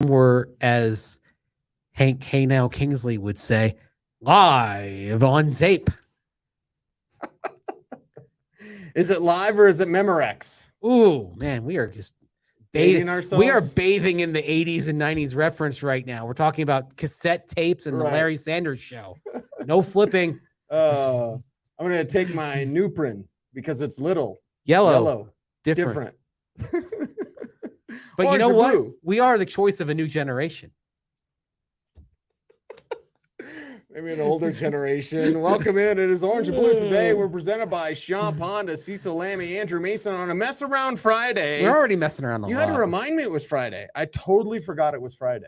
We're, as Hank Hey Now Kingsley would say, live on tape. Is it live or is it Memorex? Ooh, man, we are just Dating we are ourselves? bathing in the 80s and 90s reference right now. We're talking about cassette tapes and the Right. Larry Sanders Show. No flipping. I'm going to take my Nuprin because it's little. Yellow. Different. But you Orange know or what? blue? We are the choice of a new generation. Maybe an older generation. Welcome in. It is Orange and Blue today. We're presented by Sean Ponda, Cecil, Lammey, Andrew Mason on a Mess Around Friday. We're already messing around a lot. You had to remind me it was Friday. I totally forgot it was Friday.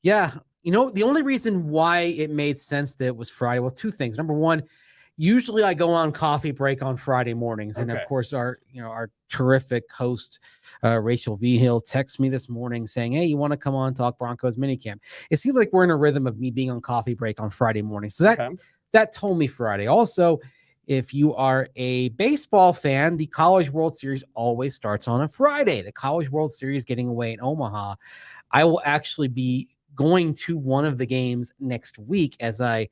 Yeah. You know, the only reason why it made sense that it was Friday, well, two things. Number one, usually I go on coffee break on Friday mornings. And of course, our terrific host, Rachel V. Hill, texted me this morning saying, hey, you want to come on talk Broncos minicamp? It seems like we're in a rhythm of me being on coffee break on Friday morning. So that told me Friday. Also, if you are a baseball fan, the College World Series always starts on a Friday. The College World Series getting away in Omaha. I will actually be going to one of the games next week as I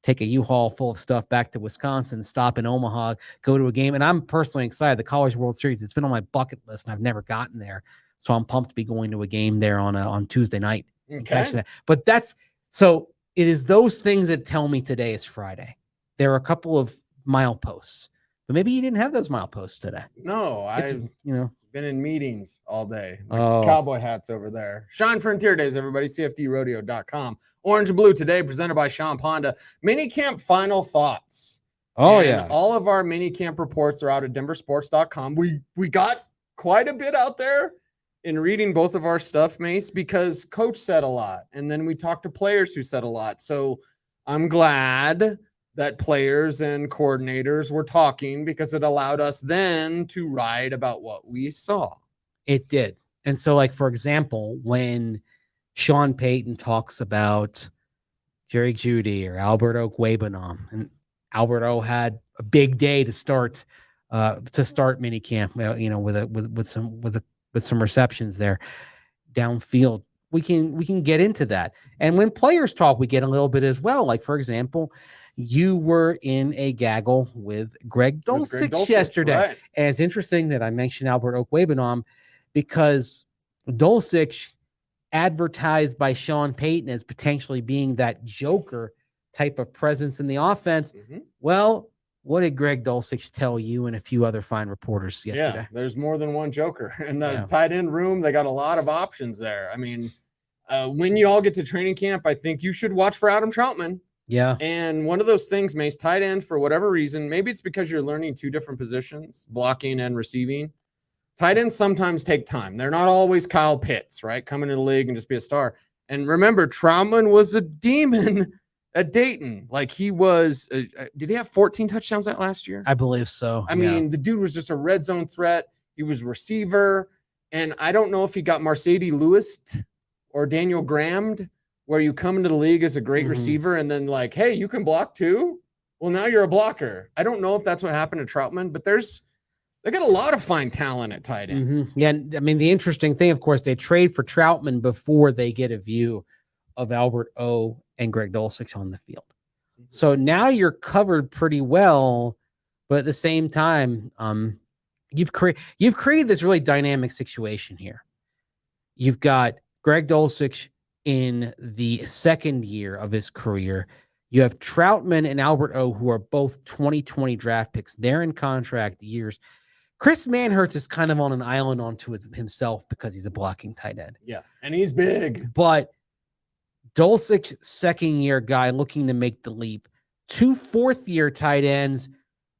take a U-Haul full of stuff back to Wisconsin, stop in Omaha, go to a game. And I'm personally excited. The College World Series, it's been on my bucket list and I've never gotten there. So I'm pumped to be going to a game there on Tuesday night. Okay. But so it is those things that tell me today is Friday. There are a couple of mileposts, but maybe you didn't have those mileposts today. No, I've been in meetings all day. My cowboy hats over there. Shine Frontier Days, everybody. CFDrodeo.com. Orange and Blue today, presented by Sean Ponda. Minicamp final thoughts. Yeah. All of our minicamp reports are out at denversports.com. We got quite a bit out there in reading both of our stuff, Mace, because coach said a lot. And then we talked to players who said a lot. So I'm glad that players and coordinators were talking because it allowed us then to write about what we saw. It did. And so, like, for example, when Sean Payton talks about Jerry Jeudy or Alberto Guebanam, and Alberto had a big day to start minicamp, with some receptions there downfield. We can get into that. And when players talk, we get a little bit as well. Like, for example, you were in a gaggle with Greg Dulcich yesterday. Right. And it's interesting that I mentioned Albert Okwuegbunam because Dulcich, advertised by Sean Payton as potentially being that joker type of presence in the offense. Mm-hmm. Well, what did Greg Dulcich tell you and a few other fine reporters yesterday? Yeah, there's more than one joker. In the tight end room, they got a lot of options there. I mean, when you all get to training camp, I think you should watch for Adam Troutman. Yeah. And one of those things, Mace, tight end, for whatever reason, maybe it's because you're learning two different positions, blocking and receiving. Tight ends sometimes take time. They're not always Kyle Pitts, right? Come into the league and just be a star. And remember, Troutman was a demon at Dayton. Like, he was, did he have 14 touchdowns that last year? I believe so. I mean, the dude was just a red zone threat. He was receiver. And I don't know if he got Mercedes Lewis or Daniel Grammed, where you come into the league as a great receiver and then like, hey, you can block too? Well, now you're a blocker. I don't know if that's what happened to Troutman, but they got a lot of fine talent at tight end. Mm-hmm. Yeah, I mean, the interesting thing, of course, they trade for Troutman before they get a view of Albert O and Greg Dulcich on the field. Mm-hmm. So now you're covered pretty well, but at the same time, you've created this really dynamic situation here. You've got Greg Dulcich in the second year of his career. You have Troutman and Albert O, who are both 2020 draft picks. They're in contract years. Chris Manhertz is kind of on an island onto himself because he's a blocking tight end. Yeah, and he's big. But Dulcich, second-year guy looking to make the leap. 2 fourth-year tight ends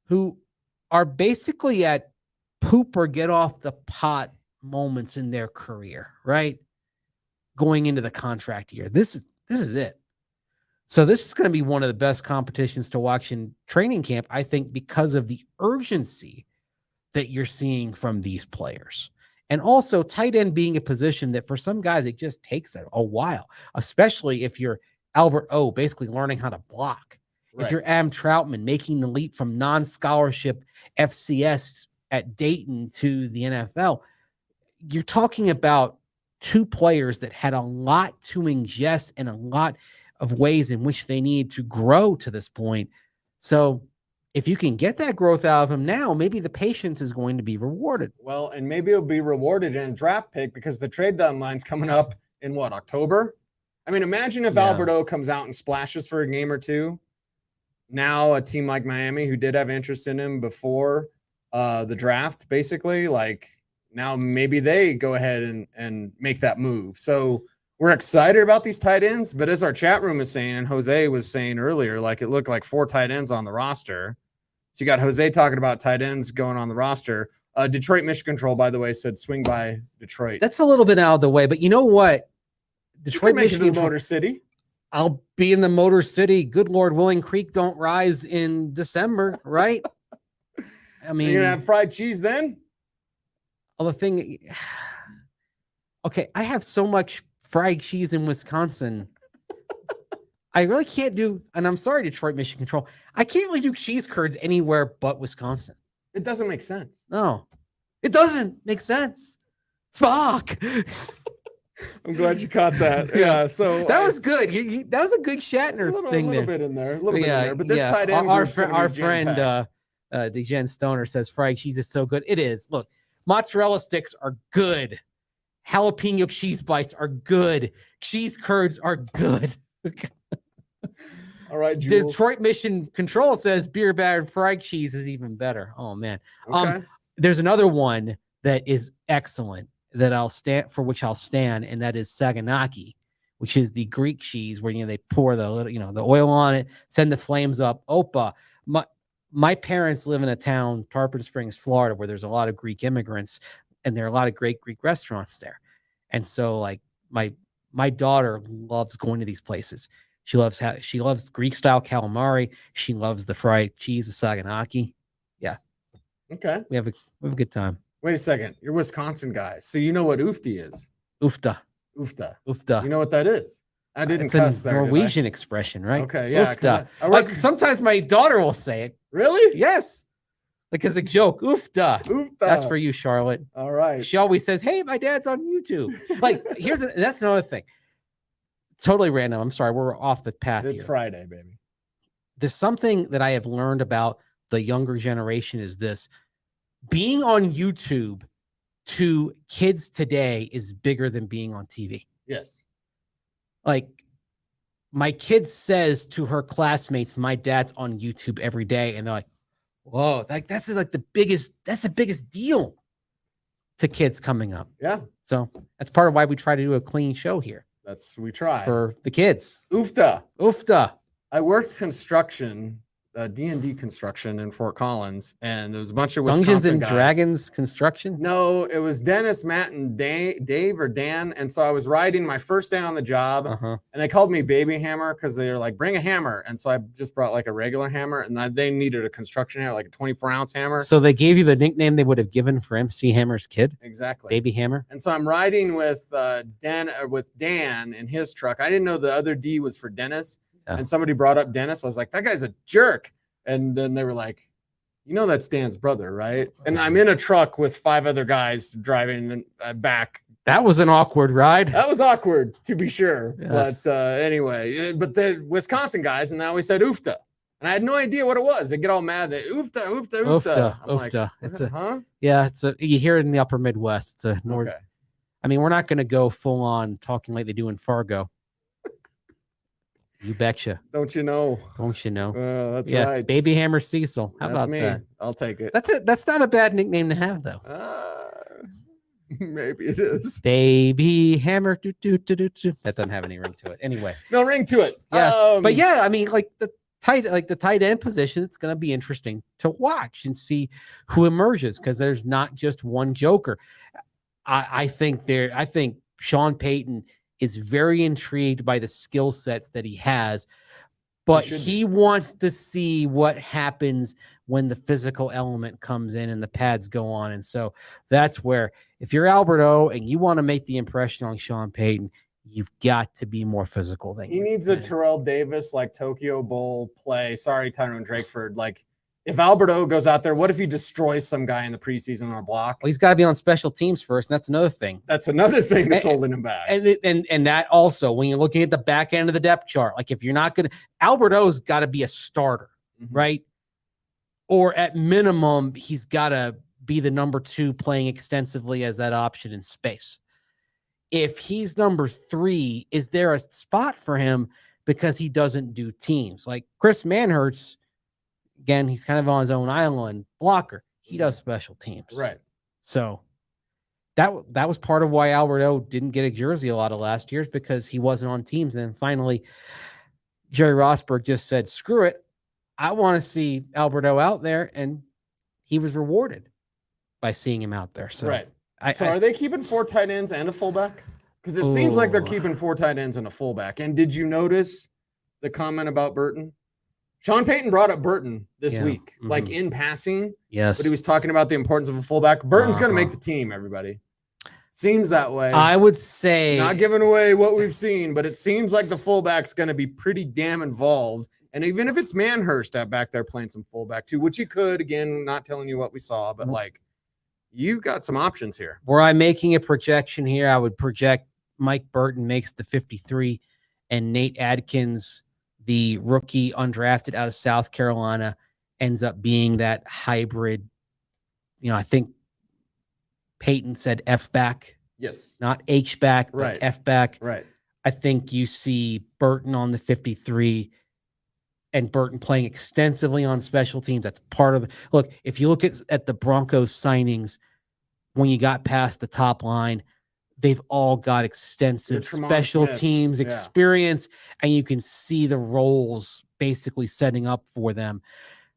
who are basically at poop or get off the pot moments in their career, right? Going into the contract year. This is it. So this is going to be one of the best competitions to watch in training camp, I think, because of the urgency that you're seeing from these players. And also tight end being a position that for some guys, it just takes a while, especially if you're Albert O, basically learning how to block. Right. If you're Adam Troutman making the leap from non-scholarship FCS at Dayton to the NFL, you're talking about two players that had a lot to ingest and a lot of ways in which they need to grow to this point. So if you can get that growth out of them now, maybe the patience is going to be rewarded. Well, and maybe it'll be rewarded in a draft pick because the trade deadline's coming up in what, October? I mean, imagine if Alberto comes out and splashes for a game or two. Now a team like Miami, who did have interest in him before the draft, basically, like now maybe they go ahead and make that move. So we're excited about these tight ends, but as our chat room is saying, and Jose was saying earlier, like it looked like 4 tight ends on the roster. So you got Jose talking about tight ends going on the roster. Detroit Mission Control, by the way, said swing by Detroit. That's a little bit out of the way, but you know what? Detroit Mission Control, Motor City. I'll be in the Motor City. Good Lord willing, creek don't rise in December, right? I mean, you're gonna have fried cheese then? Well, the thing, okay, I have so much fried cheese in Wisconsin. I really can't do, and I'm sorry, Detroit Mission Control, I can't really do cheese curds anywhere but Wisconsin. It doesn't make sense. No, it doesn't make sense. Spock. I'm glad you caught that. Yeah, so that was good. That was a good Shatner thing. A little bit in there. A little bit in there. But this tight end, our friend DeGen Stoner says fried cheese is so good. It is. Look, mozzarella sticks are good. Jalapeno cheese bites are good. Cheese curds are good. All right, Jules. Detroit Mission Control says beer battered fried cheese is even better. Oh man. Okay. There's another one that is excellent that I'll stand for, which I'll stand, and that is Saganaki, which is the Greek cheese where they pour the little, the oil on it, send the flames up. Opa. My parents live in a town, Tarpon Springs, Florida, where there's a lot of Greek immigrants, and there are a lot of great Greek restaurants there. And so, like my daughter loves going to these places. She loves Greek style calamari. She loves the fried cheese, the Saganaki. Yeah. Okay. We have a good time. Wait a second. You're Wisconsin guys, so you know what oofty is. Oofta. You know what that is? I didn't cuss there. Norwegian expression, right? Okay, yeah. Oofta. Like sometimes my daughter will say it. Really? Yes. Like as a joke. Oofta. Oofta. That's for you, Charlotte. All right. She always says, "Hey, my dad's on YouTube." Like that's another thing. Totally random. I'm sorry. We're off the path. It's Friday, baby. There's something that I have learned about the younger generation is this. Being on YouTube to kids today is bigger than being on TV. Yes. Like my kid says to her classmates, my dad's on YouTube every day. And they're like, whoa, that's the biggest deal to kids coming up. Yeah. So that's part of why we try to do a clean show here. We try. For the kids. Oofta. I worked construction, D&D construction in Fort Collins, and there was a bunch of Wisconsin Dungeons and guys. Dragons construction? No, it was Dennis, Matt, and Dave or Dan. And so I was riding my first day on the job, and they called me Baby Hammer because they were like, bring a hammer. And so I just brought like a regular hammer, and they needed a construction hammer, like a 24-ounce hammer. So they gave you the nickname they would have given for MC Hammer's kid? Exactly. Baby Hammer? And so I'm riding with Dan in his truck. I didn't know the other D was for Dennis. And somebody brought up Dennis. I was like, that guy's a jerk. And then they were like, that's Dan's brother, right? And I'm in a truck with 5 other guys driving back. That was an awkward ride. That was awkward, to be sure. Yes. But anyway, but the Wisconsin guys, and they always said oofta. And I had no idea what it was. They get all mad. They oofta. Oofta. Like, you hear it in the upper Midwest. It's a okay. I mean, we're not going to go full on talking like they do in Fargo. You betcha. Don't you know? That's right. Baby Hammer Cecil. How about me. that? I'll take it. That's it. That's not a bad nickname to have, though. Maybe it is. Baby Hammer. That doesn't have any ring to it. Anyway. No ring to it. Yes. But yeah, I mean, like the tight end position, it's going to be interesting to watch and see who emerges because there's not just one joker. I think Sean Payton is very intrigued by the skill sets that he has, but he wants to see what happens when the physical element comes in and the pads go on. And so that's where, if you're Alberto and you want to make the impression on Sean Payton, you've got to be more physical than he needs a Terrell Davis, like Tokyo Bowl play. Sorry, Tyrone Drakeford. Like if Alberto goes out there, what if he destroys some guy in the preseason on a block? Well, he's got to be on special teams first, and that's another thing. That's another thing that's holding him back. And that also, when you're looking at the back end of the depth chart, like if you're not going to, Alberto's got to be a starter, right? Or at minimum, he's got to be the number 2 playing extensively as that option in space. If he's number 3, is there a spot for him because he doesn't do teams? Like Chris Manhertz, again, he's kind of on his own island blocker. He does special teams. Right. So that was part of why Alberto didn't get a jersey a lot of last year, because he wasn't on teams. And then finally, Jerry Rosberg just said, screw it. I want to see Alberto out there. And he was rewarded by seeing him out there. So, right. Are they keeping 4 tight ends and a fullback? Because it seems like they're keeping 4 tight ends and a fullback. And did you notice the comment about Burton? Sean Payton brought up Burton this week, like in passing. Yes. But he was talking about the importance of a fullback. Burton's going to make the team, everybody. Seems that way. I would say. Not giving away what we've seen, but it seems like the fullback's going to be pretty damn involved. And even if it's Manhurst back there playing some fullback too, which he could, again, not telling you what we saw, but like, you got some options here. Were I making a projection here, I would project Mike Burton makes the 53 and Nate Adkins, the rookie undrafted out of South Carolina, ends up being that hybrid. I think Peyton said F back. Yes. Not H back, but F back. Right. I think you see Burton on the 53 and Burton playing extensively on special teams. That's part of the look. If you look at the Broncos signings, when you got past the top line, they've all got extensive special teams experience, and you can see the roles basically setting up for them.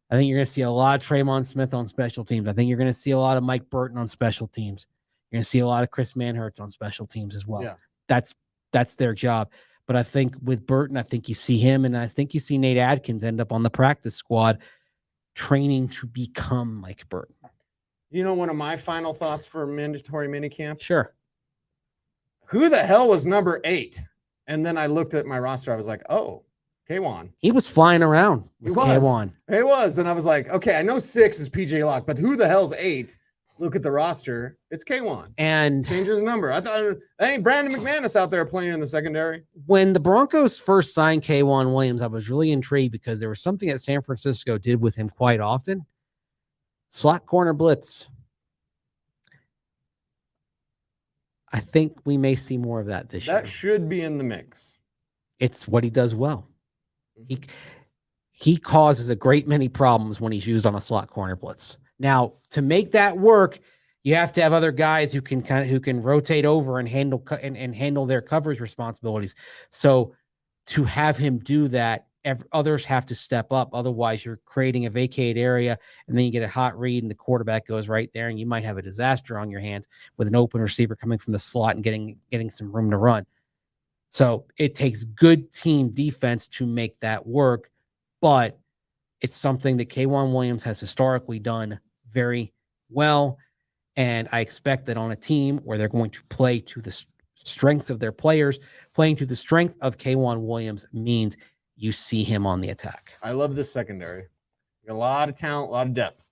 I think you're going to see a lot of Tremont Smith on special teams. I think you're going to see a lot of Mike Burton on special teams. You're going to see a lot of Chris Manhertz on special teams as well. Yeah. That's their job. But I think with Burton, I think you see him, and I think you see Nate Adkins end up on the practice squad training to become Mike Burton. One of my final thoughts for mandatory minicamp? Sure. Who the hell was number 8? And then I looked at my roster. I was like, oh, K1. He was flying around. K1. He was. And I was like, okay, I know 6 is PJ Locke, but who the hell's 8? Look at the roster. It's K1. And change his number. I thought that ain't Brandon McManus out there playing in the secondary. When the Broncos first signed K1 Williams, I was really intrigued because there was something that San Francisco did with him quite often. Slot corner blitz. I think we may see more of that this year. That should be in the mix. It's what he does well. He causes a great many problems when he's used on a slot corner blitz. Now, to make that work, you have to have other guys who can rotate over and handle their coverage responsibilities. So to have him do that, others have to step up. Otherwise, you're creating a vacated area, and then you get a hot read, and the quarterback goes right there, and you might have a disaster on your hands with an open receiver coming from the slot and getting some room to run. So it takes good team defense to make that work, but it's something that K1 Williams has historically done very well, and I expect that on a team where they're going to play to the strengths of their players, playing to the strength of K1 Williams means you see him on the attack. I love this secondary. A lot of talent, a lot of depth.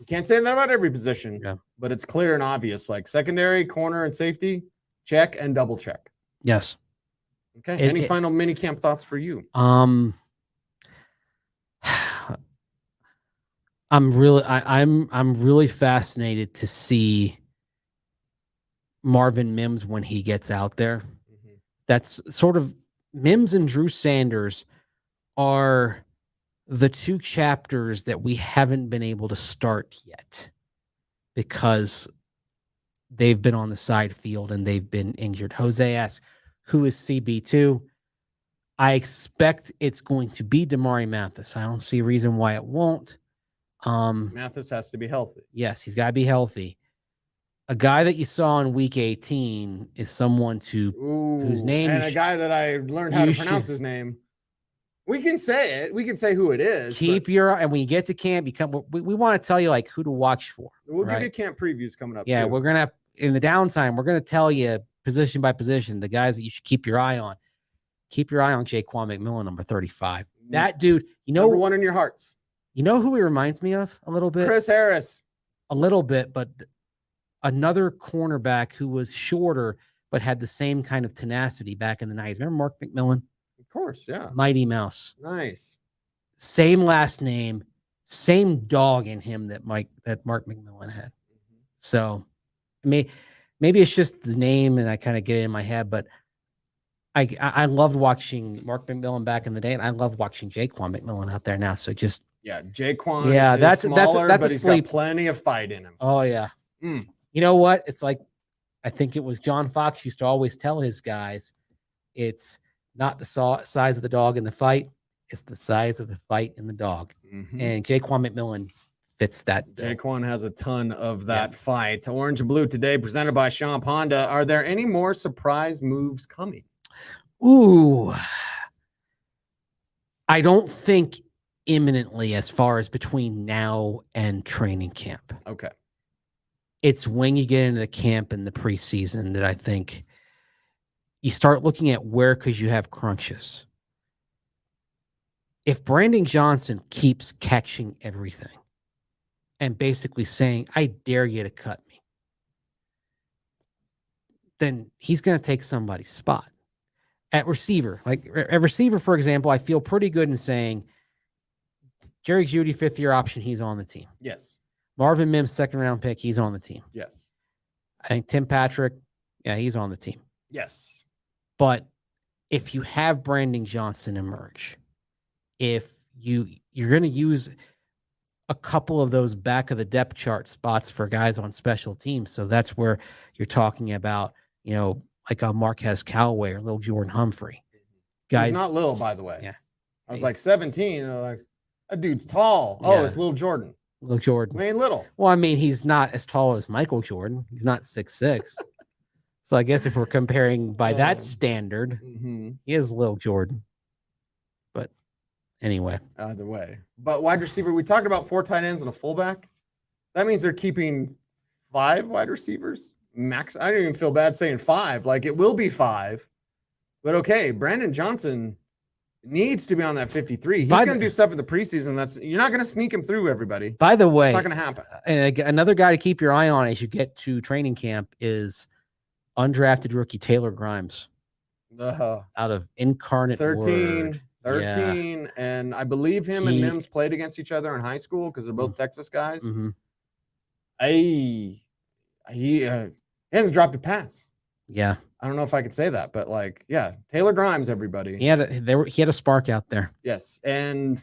You can't say that about every position, but it's clear and obvious. Like secondary, corner, and safety, check and double check. Yes. Okay. Any final mini camp thoughts for you? I'm really fascinated to see Marvin Mims when he gets out there. Mm-hmm. That's sort of Mims and Drew Sanders are the 2 chapters that we haven't been able to start yet because they've been on the side field and they've been injured. Jose asks, who is CB2? I expect it's going to be Damari Mathis. I don't see a reason why it won't. Mathis has to be healthy. Yes, he's got to be healthy. A guy that you saw in week 18 is someone whose name and a guy that I learned how to pronounce his name. We can say it. We can say who it is. And when you get to camp, we want to tell you like who to watch for. We'll give you camp previews coming up. Yeah, too. We're gonna in the downtime. We're gonna tell you position by position the guys that you should keep your eye on. Keep your eye on Jaquan McMillan, number 35. That dude, number 1 in your hearts. You know who he reminds me of a little bit? Chris Harris. A little bit, but another cornerback who was shorter but had the same kind of tenacity back in the 90s. Remember Mark McMillan? Of course, yeah. Mighty Mouse. Nice. Same last name, same dog in him that Mark McMillan had. So maybe it's just the name and I kind of get it in my head, but I loved watching Mark McMillan back in the day, and I love watching Jaquan McMillan out there now. So just Jaquan. Yeah, is smaller, that's but a he's sleep. got plenty of fight in him. Oh yeah. You know what? It's like I think it was John Fox used to always tell his guys, it's not the size of the dog in the fight, it's the size of the fight in the dog. And Jaquan McMillan fits that bill. Jaquan has a ton of that fight. Orange and Blue today, presented by Champ Honda. Are there any more surprise moves coming? Ooh, I don't think imminently as far as between now and training camp. Okay. It's when you get into the camp and the preseason that I think you start looking at where could you have crunches. If Brandon Johnson keeps catching everything and basically saying, I dare you to cut me, then he's going to take somebody's spot. At receiver, like a receiver, for example, I feel pretty good in saying Jerry Jeudy, 5th-year option, he's on the team. Yes. Marvin Mims, 2nd-round pick, he's on the team. Yes. I think Tim Patrick, he's on the team. Yes. But if you have Brandon Johnson emerge, if you're going to use a couple of those back of the depth chart spots for guys on special teams, so that's where you're talking about, like a Marquez Callaway or little Jordan Humphrey. Guys, he's not little, by the way. Yeah. I was like 17. Like, that dude's tall. Oh, it's little Jordan. Little Jordan. I mean, little. Well, I mean, he's not as tall as Michael Jordan. He's not 6'6". So I guess if we're comparing by that standard, he is little Jordan. But anyway. Either way. But wide receiver, we talked about 4 tight ends and a fullback. That means they're keeping 5 wide receivers. Max, I don't even feel bad saying 5. Like, it will be 5. But okay, Brandon Johnson needs to be on that 53. He's going to do stuff in the preseason. You're not going to sneak him through everybody. By the way, it's not going to happen. And another guy to keep your eye on as you get to training camp is undrafted rookie Taylor Grimes. Out of Incarnate 13. Word. 13. And I believe him and Mims played against each other in high school because they're both Texas guys. He hasn't dropped a pass. Yeah. I don't know if I could say that, but Taylor Grimes, everybody. He had a spark out there. Yes. And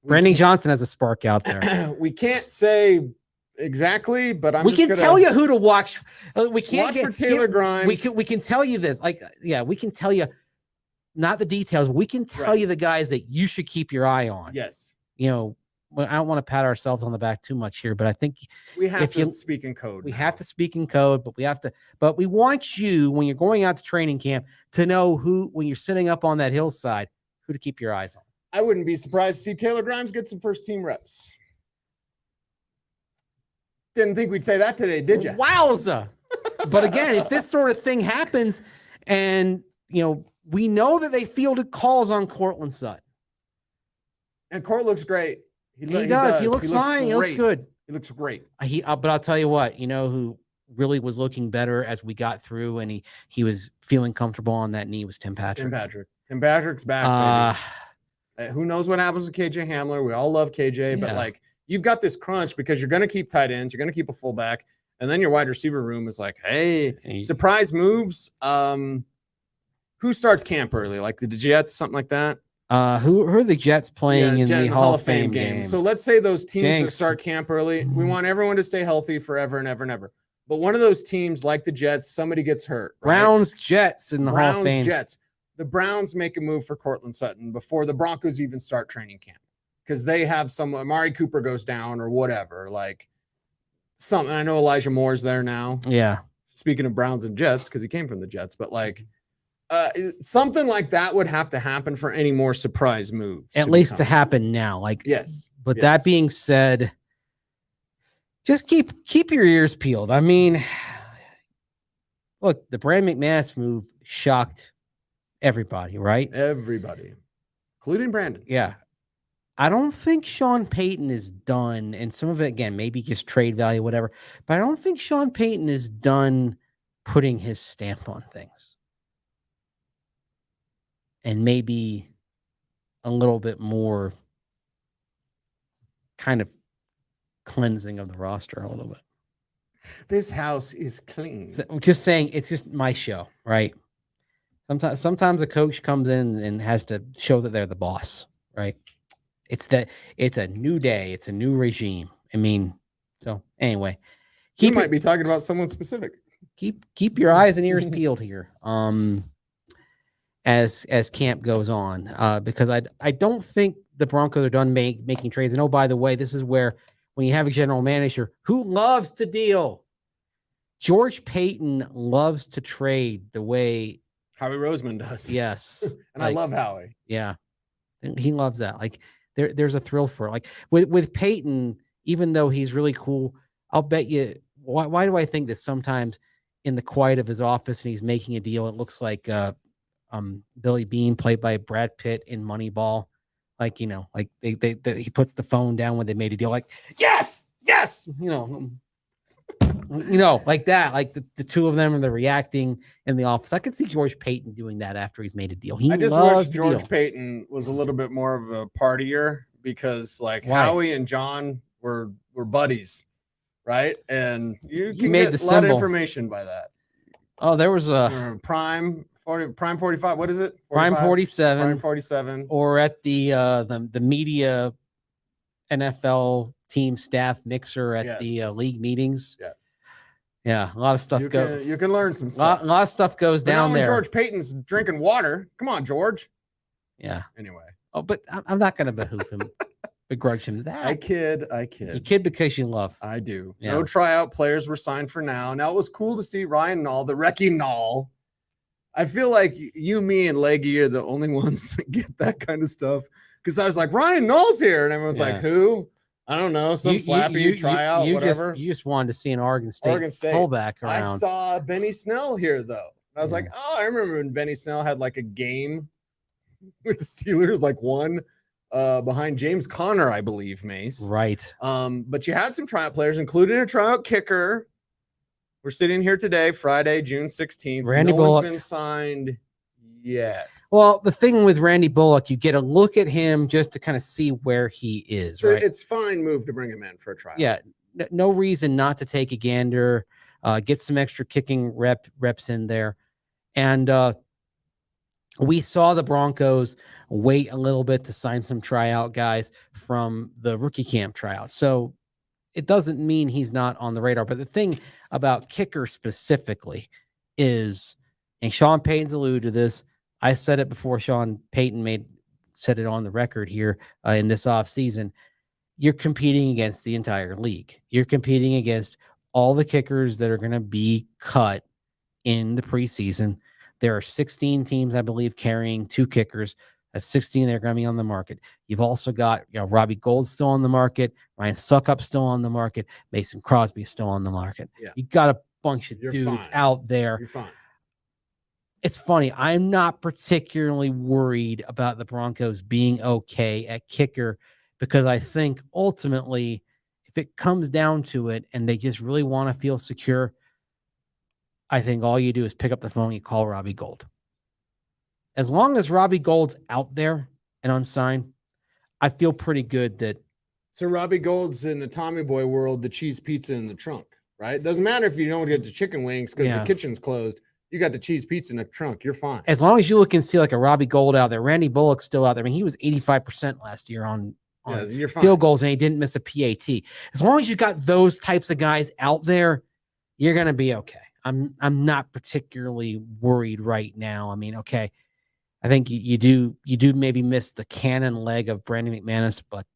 Brandon Johnson has a spark out there. We can't say exactly, but we can tell you who to watch. We can't watch for Taylor Grimes. We can tell you this. We can tell you not the details. We can tell you the guys that you should keep your eye on. Yes. I don't want to pat ourselves on the back too much here, but I think we have to speak in code. We have to speak in code, but we want you, when you're going out to training camp, to know who, when you're sitting up on that hillside, who to keep your eyes on. I wouldn't be surprised to see Taylor Grimes get some first team reps. Didn't think we'd say that today, did you? Wowza. But again, if this sort of thing happens and, we know that they fielded calls on Courtland Sutton. And Court looks great. He does. He looks fine. He looks good. He looks great. But I'll tell you what, who really was looking better as we got through and he was feeling comfortable on that knee was Tim Patrick. Tim Patrick's back, baby. Who knows what happens with KJ Hamler? We all love KJ, but you've got this crunch because you're going to keep tight ends, you're going to keep a fullback, and then your wide receiver room is like, hey, surprise moves. Who starts camp early? Like the Jets, something like that? Who are the Jets playing in the Hall of Fame game? So let's say those teams that start camp early, we want everyone to stay healthy forever and ever and ever. But one of those teams, like the Jets, somebody gets hurt. Right? Browns, Jets in the Hall of Fame. Jets. The Browns make a move for Courtland Sutton before the Broncos even start training camp because they have Amari Cooper goes down or whatever. I know Elijah Moore's there now. Yeah. Speaking of Browns and Jets, because he came from the Jets, but something like that would have to happen for any more surprise moves. At least to happen now. Yes. But that being said, just keep your ears peeled. I mean, look, the Brand McManus move shocked everybody, right? Everybody, including Brandon. Yeah. I don't think Sean Payton is done, and some of it again maybe just trade value, whatever. But I don't think Sean Payton is done putting his stamp on things, and maybe a little bit more kind of cleansing of the roster a little bit. This house is clean. So, just saying, it's just my show, right? Sometimes a coach comes in and has to show that they're the boss, right? It's a new day, it's a new regime. I mean, so anyway, You might be talking about someone specific. Keep your eyes and ears peeled here. As camp goes on, because I don't think the Broncos are done making trades. And oh, by the way, this is where when you have a general manager who loves to deal, George Payton loves to trade the way Howie Roseman does. Yes. And I love Howie. Yeah. He loves that. Like there's a thrill for it. Like with Payton, even though he's really cool, I'll bet you why do I think that sometimes in the quiet of his office and he's making a deal, it looks like Billy Bean played by Brad Pitt in Moneyball. Like, you know, like they he puts the phone down when they made a deal, like, yes, like that, like the two of them and they're reacting in the office. I could see George Payton doing that after he's made a deal. I just wish George Payton was a little bit more of a partier because like Howie and John were buddies, right? And you can get a lot of information by that. Oh, there was a Prime 45. What is it? 45? Prime 47. Prime 47. Or at the media NFL team staff mixer at the league meetings. Yes. Yeah, a lot of stuff you can learn some stuff. A lot of stuff goes down there. George Payton's drinking water. Come on, George. Yeah. Anyway. Oh, but I'm not going to begrudge him that. I kid. You kid because you love. I do. Yeah. No tryout players were signed for now. Now it was cool to see Ryan Nall, the Wrecking Nall. I feel like you, me, and Leggy are the only ones that get that kind of stuff. Because I was like, Ryan Nall's here. And everyone's like, who? I don't know. Some slappy tryout, whatever. You just wanted to see an Oregon State fullback around. I saw Benny Snell here, though. I was like, oh, I remember when Benny Snell had like a game with the Steelers, like one behind James Conner, I believe, Mace. Right. But you had some tryout players, including a tryout kicker. We're sitting here today, Friday, June 16th. Randy Bullock. One's been signed yet. Well, the thing with Randy Bullock, you get a look at him just to kind of see where he is. So right? It's fine move to bring him in for a trial. Yeah, no reason not to take a gander, get some extra kicking reps in there. And we saw the Broncos wait a little bit to sign some tryout guys from the rookie camp tryout. So it doesn't mean he's not on the radar. But the thing about kicker specifically is, and Sean Payton's alluded to this, I said it before Sean Payton said it on the record here in this offseason, you're competing against the entire league. You're competing against all the kickers that are going to be cut in the preseason. There are 16 teams, I believe, carrying 2 kickers. That's 16 that are going to be on the market. You've also got, Robbie Gould still on the market, Ryan Suckup still on the market, Mason Crosby still on the market. Yeah. You got a bunch of dudes out there. You're fine. It's funny. I'm not particularly worried about the Broncos being okay at kicker because I think ultimately, if it comes down to it and they just really want to feel secure, I think all you do is pick up the phone and you call Robbie Gould. As long as Robbie Gould's out there and unsigned, I feel pretty good that. So Robbie Gould's in the Tommy Boy world, the cheese pizza in the trunk, right? It doesn't matter if you don't get the chicken wings because the kitchen's closed. You got the cheese pizza in the trunk. You're fine. As long as you look and see like a Robbie Gould out there. Randy Bullock's still out there. I mean, he was 85% last year on field goals, and he didn't miss a PAT. As long as you got those types of guys out there, you're going to be okay. I'm not particularly worried right now. I mean, okay, I think you do maybe miss the cannon leg of Brandon McManus, but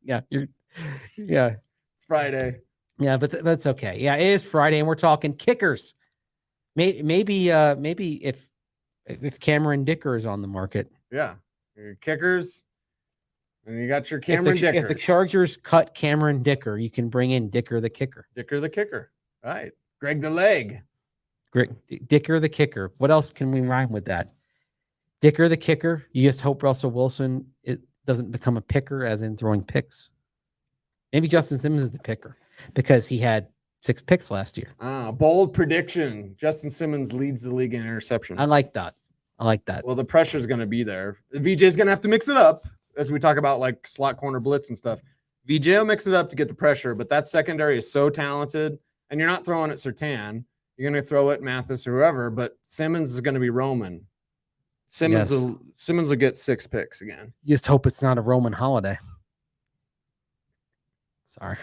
it's Friday. Yeah, but that's okay. Yeah, it is Friday, and we're talking kickers. Maybe if Cameron Dicker is on the market. Yeah, your kickers, and you got your Cameron Dicker. If the Chargers cut Cameron Dicker, you can bring in Dicker the kicker. Dicker the kicker. Right. Greg the leg. Dicker the kicker. What else can we rhyme with that? Dicker the kicker. You just hope Russell Wilson doesn't become a picker, as in throwing picks. Maybe Justin Simmons is the picker because he had 6 picks last year. Bold prediction. Justin Simmons leads the league in interceptions. I like that. Well, the pressure's going to be there. VJ's going to have to mix it up as we talk about like slot corner blitz and stuff. VJ will mix it up to get the pressure, but that secondary is so talented, and you're not throwing at Surtain. You're going to throw it Mathis or whoever, but Simmons is going to be Roman. Simmons will get 6 picks again. You just hope it's not a Roman holiday. Sorry.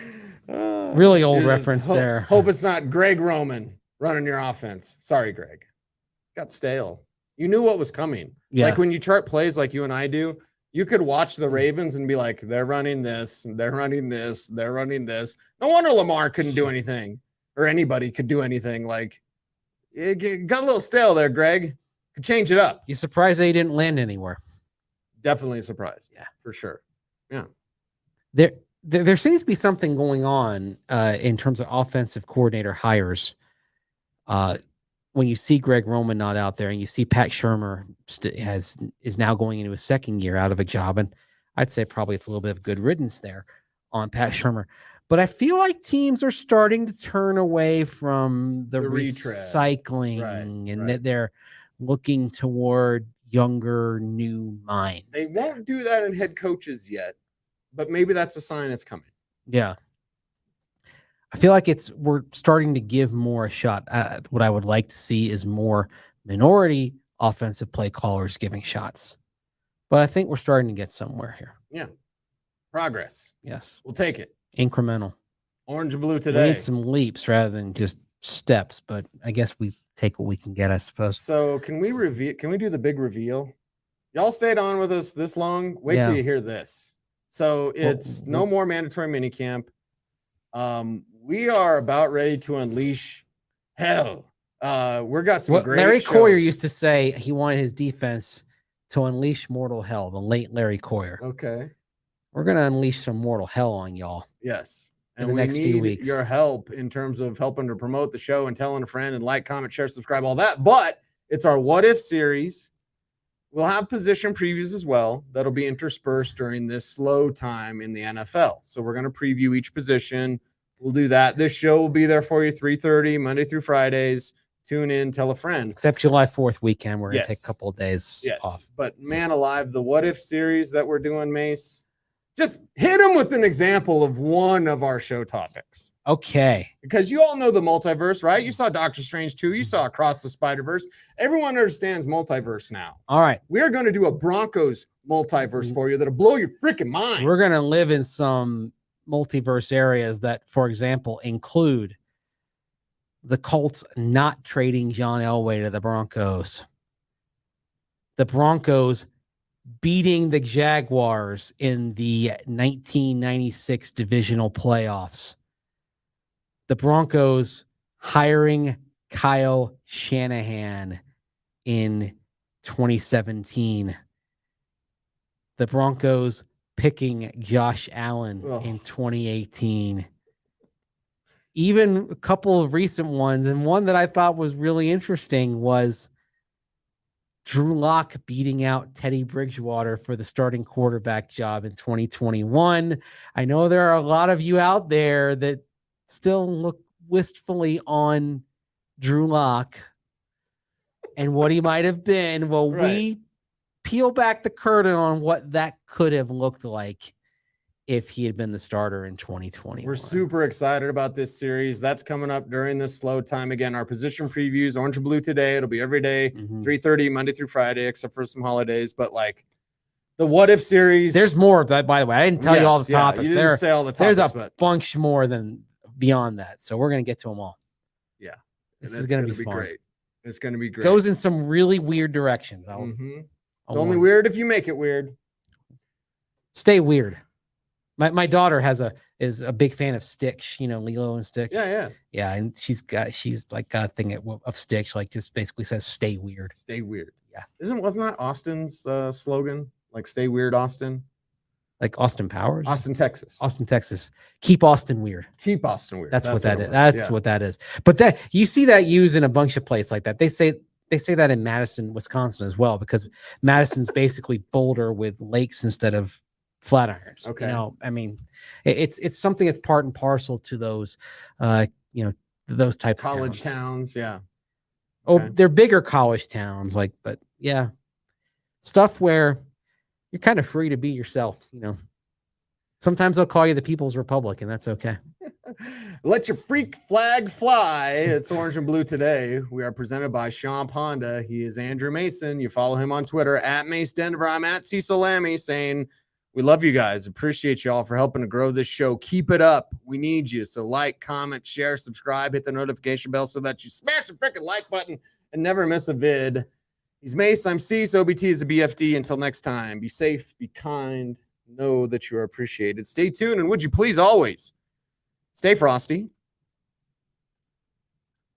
Really old reference there. Hope it's not Greg Roman running your offense. Sorry, Greg. Got stale. You knew what was coming. Yeah. Like when you chart plays like you and I do, you could watch the Ravens and be like, they're running this, they're running this, they're running this. No wonder Lamar couldn't do anything, or anybody could do anything. Like, it got a little stale there, Greg. Could change it up. You surprised they didn't land anywhere? Definitely surprised. Yeah, for sure. Yeah. There seems to be something going on in terms of offensive coordinator hires. When you see Greg Roman not out there, and you see Pat Shurmur is now going into his second year out of a job, and I'd say probably it's a little bit of good riddance there on Pat Shurmur. But I feel like teams are starting to turn away from the recycling, that they're looking toward younger, new minds. They won't do that in head coaches yet, but maybe that's a sign it's coming. Yeah. I feel like we're starting to give more a shot. What I would like to see is more minority offensive play callers giving shots. But I think we're starting to get somewhere here. Yeah. Progress. Yes. We'll take it. Incremental. Orange and blue today. We need some leaps rather than just steps, but I guess we take what we can get, I suppose. So can we do the big reveal? Y'all stayed on with us this long. Wait till you hear this. So it's no more mandatory minicamp. We are about ready to unleash hell. We've got some great Larry shows. Coyer used to say he wanted his defense to unleash mortal hell, the late Larry Coyer. Okay. We're going to unleash some mortal hell on y'all. Yes. And we next few need weeks. your help in terms of helping to promote the show and telling a friend and like, comment, share, subscribe, all that. But it's our What If series. We'll have position previews as well. That'll be interspersed during this slow time in the NFL. So we're going to preview each position. We'll do that. This show will be there for you 3:30 Monday through Fridays. Tune in, tell a friend. Except July 4th weekend, we're going to take a couple of days off. But man alive, the What If series that we're doing, Mace, just hit them with an example of one of our show topics. Okay. Because you all know the multiverse, right? You saw Doctor Strange 2. You saw Across the Spider-Verse. Everyone understands multiverse now. All right. We're going to do a Broncos multiverse for you that'll blow your freaking mind. We're going to live in some multiverse areas that, for example, include the Colts not trading John Elway to the Broncos, the Broncos beating the Jaguars in the 1996 divisional playoffs, the Broncos hiring Kyle Shanahan in 2017, the Broncos picking Josh Allen in 2018. Even a couple of recent ones, and one that I thought was really interesting was Drew Lock beating out Teddy Bridgewater for the starting quarterback job in 2021. I know there are a lot of you out there that still look wistfully on Drew Lock and what he might have been. Well, we peel back the curtain on what that could have looked like if he had been the starter in 2020. We're super excited about this series. That's coming up during this slow time. Again, our position previews, Orange and Blue today. It'll be every day, 3:30, Monday through Friday, except for some holidays. But like the What If series. There's more of that, by the way. I didn't tell you all the topics. You didn't say all the topics. There's a bunch more than beyond that. So we're going to get to them all. Yeah. This is going to be fun. Great. It's going to be great. Goes in some really weird directions. It's only weird if you make it weird. Stay weird. My daughter is a big fan of Stitch, Lilo and Stitch. Yeah. And she's got a thing of Stitch, like just basically says "Stay weird." Stay weird. Yeah. Wasn't that Austin's slogan? Like "Stay weird, Austin." Like Austin Powers. Austin, Texas. Keep Austin weird. Keep Austin weird. That's what that is. That's what that is. But that you see that used in a bunch of places like that. They say that in Madison, Wisconsin as well, because Madison's basically Boulder with lakes instead of Flatirons. Okay. You know, I mean, it's something that's part and parcel to those, you know, those types College of towns. towns, yeah. Oh, Okay. they're bigger college towns, like, but yeah, stuff where you're kind of free to be yourself. You know, sometimes they'll call you the People's Republic, and that's okay. Let your freak flag fly. It's orange and blue today. We are presented by Champ Honda. He is Andrew Mason. You follow him on Twitter at Mace Denver. I'm at Cecil Lammey, saying we love you guys. Appreciate you all for helping to grow this show. Keep it up. We need you. So like, comment, share, subscribe, hit the notification bell so that you smash the freaking like button and never miss a vid. He's Mace. I'm Cease. OBT is the BFD. Until next time, be safe, be kind, know that you are appreciated. Stay tuned, and would you please always stay frosty,